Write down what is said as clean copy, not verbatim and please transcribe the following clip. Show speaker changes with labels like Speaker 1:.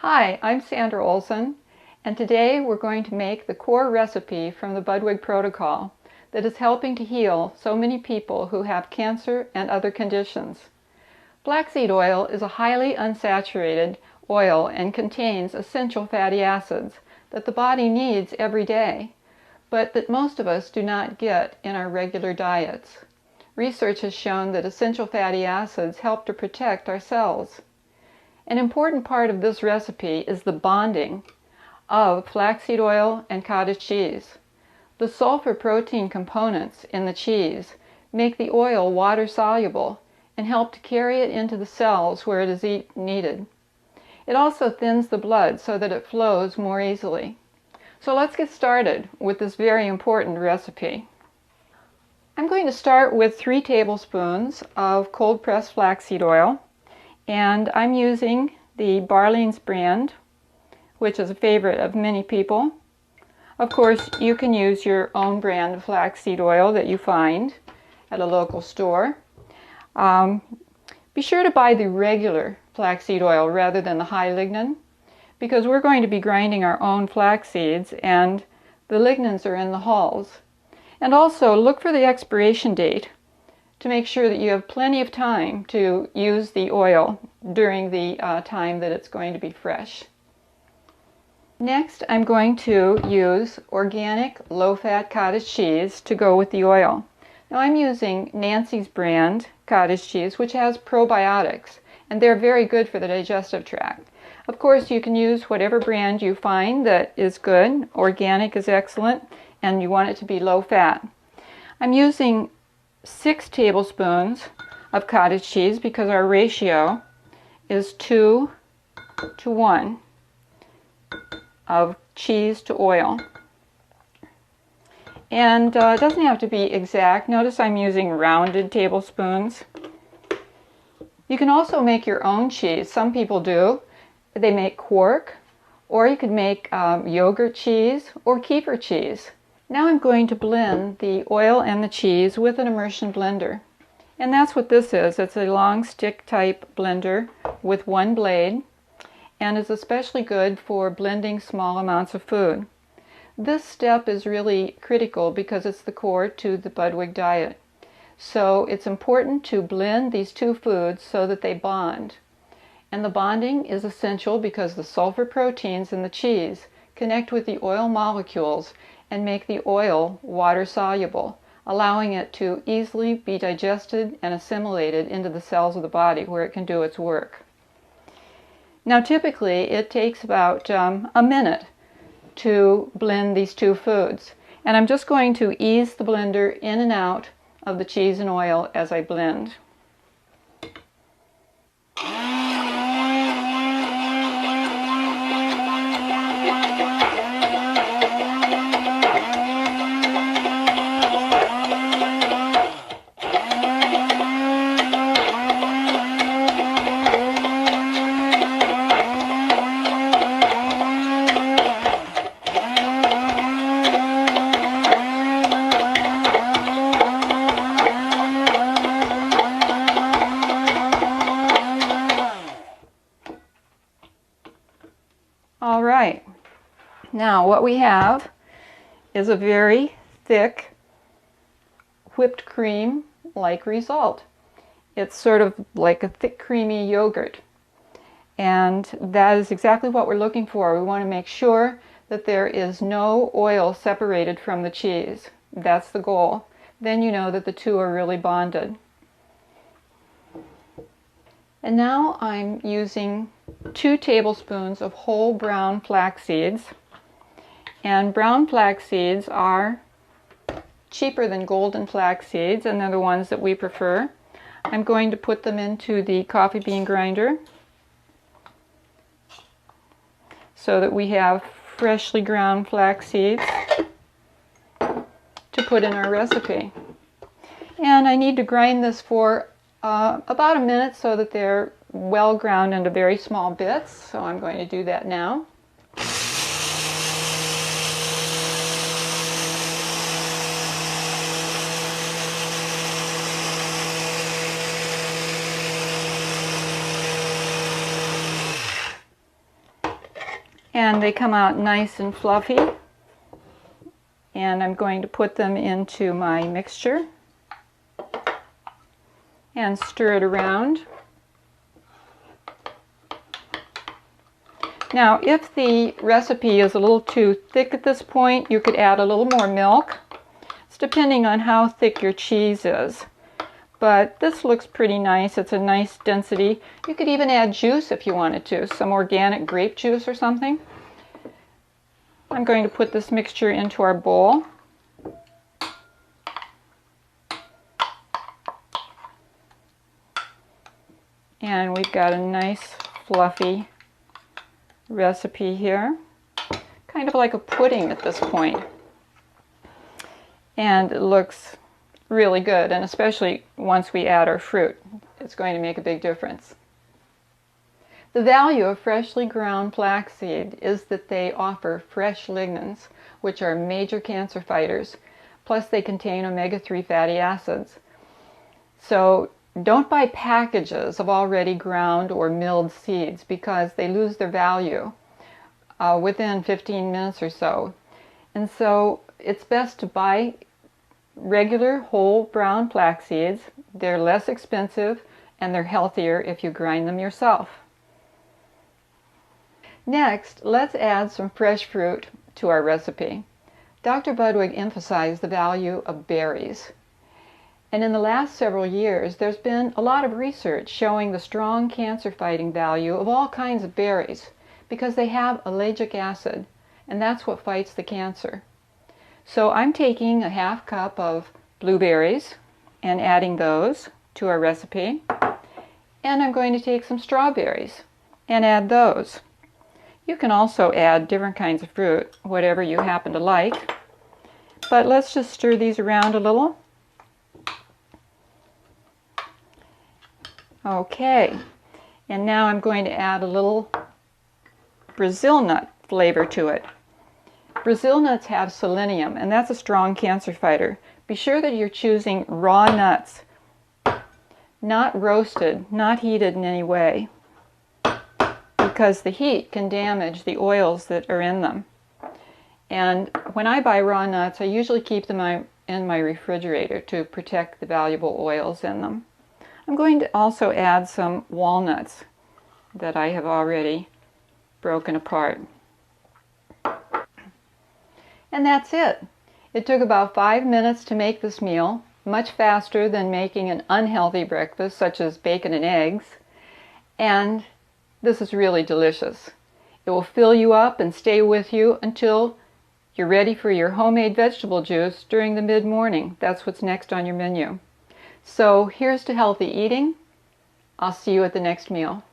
Speaker 1: Hi, I'm Sandra Olson, and today we're going to make the core recipe from the Budwig protocol that is helping to heal so many people who have cancer and other conditions. Flaxseed oil is a highly unsaturated oil and contains essential fatty acids that the body needs every day, but that most of us do not get in our regular diets. Research has shown that essential fatty acids help to protect our cells. An important part of this recipe is the bonding of flaxseed oil and cottage cheese. The sulfur protein components in the cheese make the oil water soluble and help to carry it into the cells where it is needed. It also thins the blood so that it flows more easily. So let's get started with this very important recipe. I'm going to start with 3 tablespoons of cold pressed flaxseed oil. And I'm using the Barleans brand, which is a favorite of many people. Of course, you can use your own brand of flaxseed oil that you find at a local store. Be sure to buy the regular flaxseed oil rather than the high lignin, because we're going to be grinding our own flax seeds and the lignins are in the hulls. And also look for the expiration date to make sure that you have plenty of time to use the oil during the time that it's going to be fresh. Next, I'm going to use organic low-fat cottage cheese to go with the oil. Now I'm using Nancy's brand cottage cheese, which has probiotics, and they're very good for the digestive tract. Of course, you can use whatever brand you find that is good. Organic is excellent, and you want it to be low-fat. I'm using 6 tablespoons of cottage cheese because our ratio is 2 to 1 of cheese to oil. And it doesn't have to be exact. Notice I'm using rounded tablespoons. You can also make your own cheese. Some people do. They make quark, or you could make yogurt cheese or kefir cheese. Now I'm going to blend the oil and the cheese with an immersion blender. And that's what this is. It's a long stick type blender with 1 blade and is especially good for blending small amounts of food. This step is really critical because it's the core to the Budwig diet. So it's important to blend these 2 foods so that they bond. And the bonding is essential because the sulfur proteins in the cheese connect with the oil molecules and make the oil water soluble, allowing it to easily be digested and assimilated into the cells of the body where it can do its work. Now typically it takes about a minute to blend these 2 foods, and I'm just going to ease the blender in and out of the cheese and oil as I blend. All right, now what we have is a very thick whipped cream like result. It's sort of like a thick creamy yogurt, and that is exactly what we're looking for. We want to make sure that there is no oil separated from the cheese. That's the goal. Then you know that the 2 are really bonded. And now I'm using 2 tablespoons of whole brown flax seeds. And brown flax seeds are cheaper than golden flax seeds, and they're the ones that we prefer. I'm going to put them into the coffee bean grinder so that we have freshly ground flax seeds to put in our recipe. And I need to grind this for about a minute so that they're well ground into very small bits. So I'm going to do that now. And they come out nice and fluffy. And I'm going to put them into my mixture and stir it around. Now, if the recipe is a little too thick at this point, you could add a little more milk. It's depending on how thick your cheese is. But this looks pretty nice. It's a nice density. You could even add juice if you wanted to, some organic grape juice or something. I'm going to put this mixture into our bowl. And we've got a nice fluffy recipe here, kind of like a pudding at this point. And it looks really good, and especially once we add our fruit, it's going to make a big difference. The value of freshly ground flaxseed is that they offer fresh lignans, which are major cancer fighters, plus they contain omega-3 fatty acids. So don't buy packages of already ground or milled seeds because they lose their value within 15 minutes or so. And so it's best to buy regular whole brown flax seeds. They're less expensive and they're healthier if you grind them yourself. Next, let's add some fresh fruit to our recipe. Dr. Budwig emphasized the value of berries. And in the last several years, there's been a lot of research showing the strong cancer-fighting value of all kinds of berries because they have ellagic acid, and that's what fights the cancer. So I'm taking a half cup of blueberries and adding those to our recipe. And I'm going to take some strawberries and add those. You can also add different kinds of fruit, whatever you happen to like. But let's just stir these around a little. Okay, and now I'm going to add a little Brazil nut flavor to it. Brazil nuts have selenium, and that's a strong cancer fighter. Be sure that you're choosing raw nuts, not roasted, not heated in any way, because the heat can damage the oils that are in them. And when I buy raw nuts, I usually keep them in my refrigerator to protect the valuable oils in them. I'm going to also add some walnuts that I have already broken apart. And that's it. It took about 5 minutes to make this meal, much faster than making an unhealthy breakfast such as bacon and eggs. And this is really delicious. It will fill you up and stay with you until you're ready for your homemade vegetable juice during the mid-morning. That's what's next on your menu. So here's to healthy eating. I'll see you at the next meal.